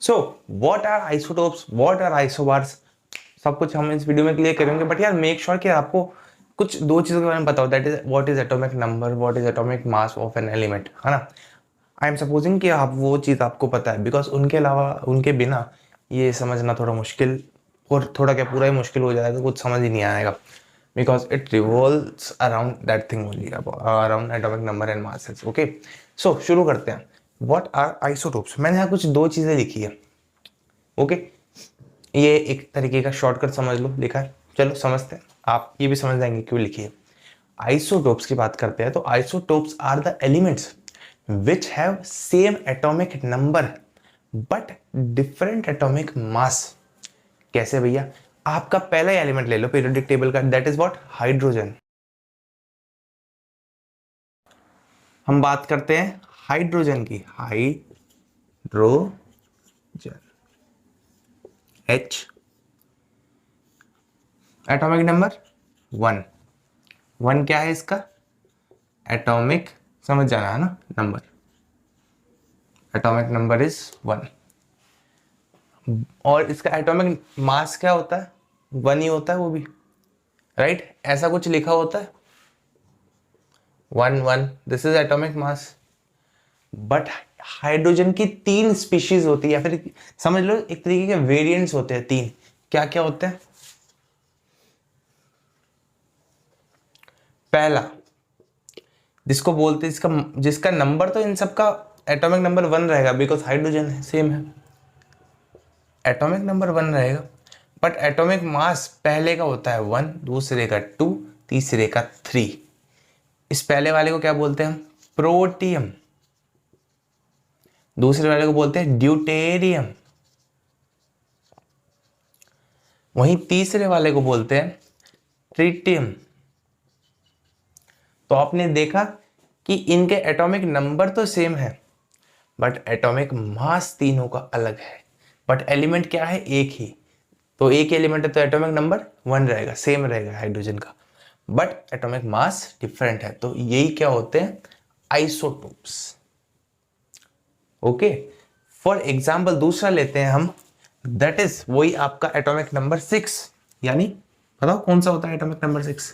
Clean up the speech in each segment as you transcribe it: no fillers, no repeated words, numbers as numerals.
So what are isotopes, what are isobars, सब कुछ हम इस वीडियो में क्लियर करेंगे। बट यार मेक श्योर कि आपको कुछ दो चीज़ों के बारे में पता हो, that is what is atomic number, what is atomic mass of an element, है ना। आई एम सपोजिंग कि आप वो चीज़ आपको पता है, बिकॉज उनके अलावा उनके बिना ये समझना थोड़ा मुश्किल, और थोड़ा क्या पूरा ही मुश्किल हो जाएगा, कुछ समझ ही नहीं आएगा, because it revolves around that thing only, around atomic number and masses. Okay, so शुरू करते हैं। व्हाट आर आइसोटोप्स, मैंने यहाँ कुछ दो चीज़ें लिखी है। ओके, ये एक तरीके का शॉर्टकट समझ लो, लिखा है, चलो समझते हैं, आप ये भी समझ जाएंगे क्यों लिखी है। आइसोटोप्स की बात करते हैं तो isotopes are the elements which have same atomic number but different atomic mass. कैसे भैया, आपका पहला एलिमेंट ले लो पीरियोडिक टेबल का, दैट इज व्हाट, हाइड्रोजन। हम बात करते हैं हाइड्रोजन की, हाइड्रोजन, एच, एटॉमिक नंबर 1। 1 क्या है इसका एटॉमिक, समझ जाना है ना, नंबर, एटॉमिक नंबर इज 1। और इसका एटॉमिक मास क्या होता है, 1 ही होता है वो भी, राइट, ऐसा कुछ लिखा होता है 1 1, this is atomic mass. But hydrogen की 3 स्पीशीज होती है, या फिर समझ लो एक तरीके के वेरिएंट्स होते हैं 3। क्या क्या होते हैं, पहला जिसको बोलते हैं, जिसका नंबर तो इन सबका एटॉमिक नंबर 1 रहेगा, बिकॉज हाइड्रोजन है, सेम है, एटॉमिक नंबर 1 रहेगा। बट एटॉमिक मास पहले का होता है 1, दूसरे का 2, तीसरे का 3। इस पहले वाले को क्या बोलते हैं हम, प्रोटियम, दूसरे वाले को बोलते हैं ड्यूटेरियम, वहीं तीसरे वाले को बोलते हैं ट्रिटियम। तो आपने देखा कि इनके एटॉमिक नंबर तो सेम है, बट एटॉमिक मास तीनों का अलग है। बट एलिमेंट क्या है, एक ही, तो एक एलिमेंट है तो एटॉमिक नंबर 1 रहेगा, सेम रहेगा हाइड्रोजन का, बट एटॉमिक मास डिफरेंट है। तो यही क्या होते हैं, आइसोटोप्स। ओके, फॉर एग्जाम्पल दूसरा लेते हैं हम, दैट इज वही आपका एटॉमिक नंबर 6, यानी बताओ कौन सा होता है एटॉमिक नंबर 6,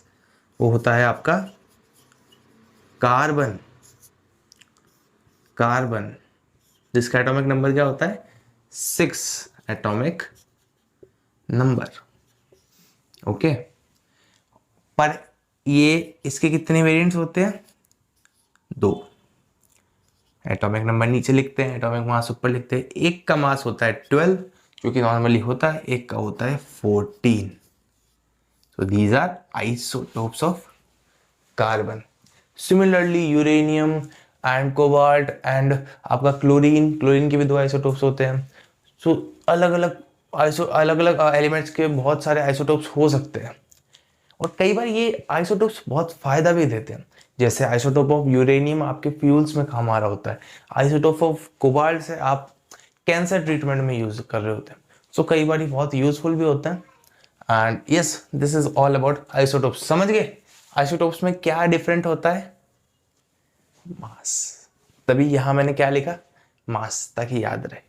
वो होता है आपका कार्बन। कार्बन जिसका एटॉमिक नंबर क्या होता है 6 एटॉमिक नंबर। ओके, पर ये इसके कितने वेरिएंट्स होते हैं, 2। एटॉमिक नंबर नीचे लिखते हैं, एटॉमिक मास ऊपर लिखते हैं। एक का मास होता है 12, जो कि नॉर्मली होता है, एक का होता है 14। so these are isotopes of carbon. Similarly uranium and cobalt and आपका क्लोरीन, क्लोरीन के भी 2 आइसोटोप्स होते हैं। सो अलग अलग एलिमेंट्स के बहुत सारे आइसोटोप्स हो सकते हैं, और कई बार ये आइसोटोप्स बहुत फायदा भी देते हैं। जैसे आइसोटोप ऑफ यूरेनियम आपके फ्यूल्स में काम आ रहा होता है, आइसोटोप ऑफ कोबाल्ट से आप कैंसर ट्रीटमेंट में यूज कर रहे होते हैं। सो कई बार ये बहुत यूजफुल भी होता है। And yes, this is all about isotopes. समझ गए आइसोटोप्स में क्या डिफरेंट होता है, मास, तभी यहां मैंने क्या लिखा, मास, ताकि याद रहे।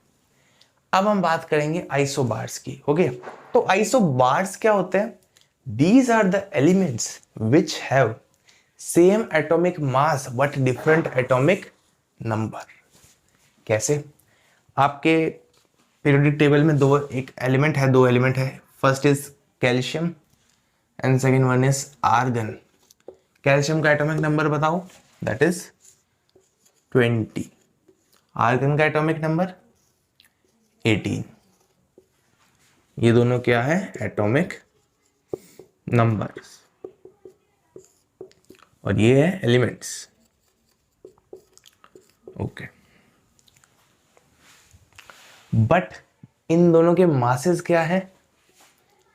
अब हम बात करेंगे आइसोबार्स की। ओके, तो आइसोबार्स क्या होते हैं, these are the elements which have same atomic mass but different atomic number. कैसे, आपके पीरियोडिक टेबल में दो एलिमेंट है, first is calcium and second one is argon. Calcium का एटॉमिक नंबर बताओ, दैट इज 20। आर्गन का एटॉमिक नंबर 18। ये दोनों क्या है, एटॉमिक नंबर्स, और ये है एलिमेंट्स। ओके, बट इन दोनों के मासेस क्या है,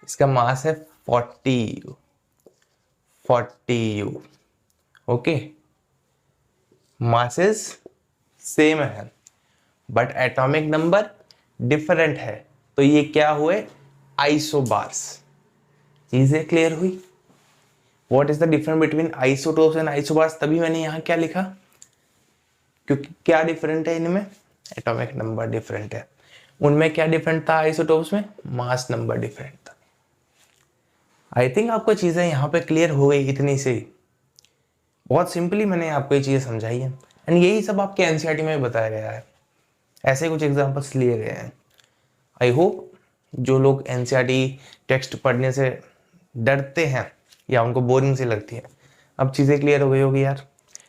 इसका मास है 40 U। ओके, मासेस सेम है बट एटॉमिक नंबर डिफरेंट है, तो ये क्या हुए, आइसोबार्स। चीजें क्लियर हुई, what is the difference between isotopes and isobars, तभी मैंने यहां क्या लिखा, क्योंकि क्या डिफरेंट है इनमें, एटॉमिक नंबर डिफरेंट है। उनमें क्या डिफरेंट था आइसोटोप्स में? मास नंबर डिफरेंट था। आई थिंक आपको चीज़ें यहाँ पे क्लियर हो गई इतनी से ही। बहुत सिंपली मैंने आपको ये चीज़ें समझाई है एंड यही सब आपके एनसीईआरटी में बताया गया है, ऐसे कुछ एग्जांपल्स लिए गए हैं। आई होप जो लोग एनसीईआरटी टेक्स्ट पढ़ने से डरते हैं या उनको बोरिंग सी लगती है, अब चीज़ें क्लियर हो गई होगी यार।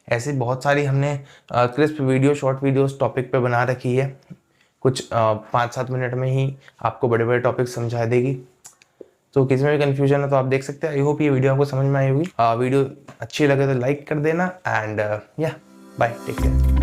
ऐसे बहुत सारी हमने crisp video, short videos topic पे बना रखी है, कुछ 5-7 मिनट में ही आपको बड़े बड़े टॉपिक समझा देगी। तो किसी में भी कन्फ्यूजन है तो आप देख सकते हैं। आई होप ये वीडियो आपको समझ में आई होगी। वीडियो अच्छी लगे तो लाइक कर देना एंड या बाय, टेक केयर।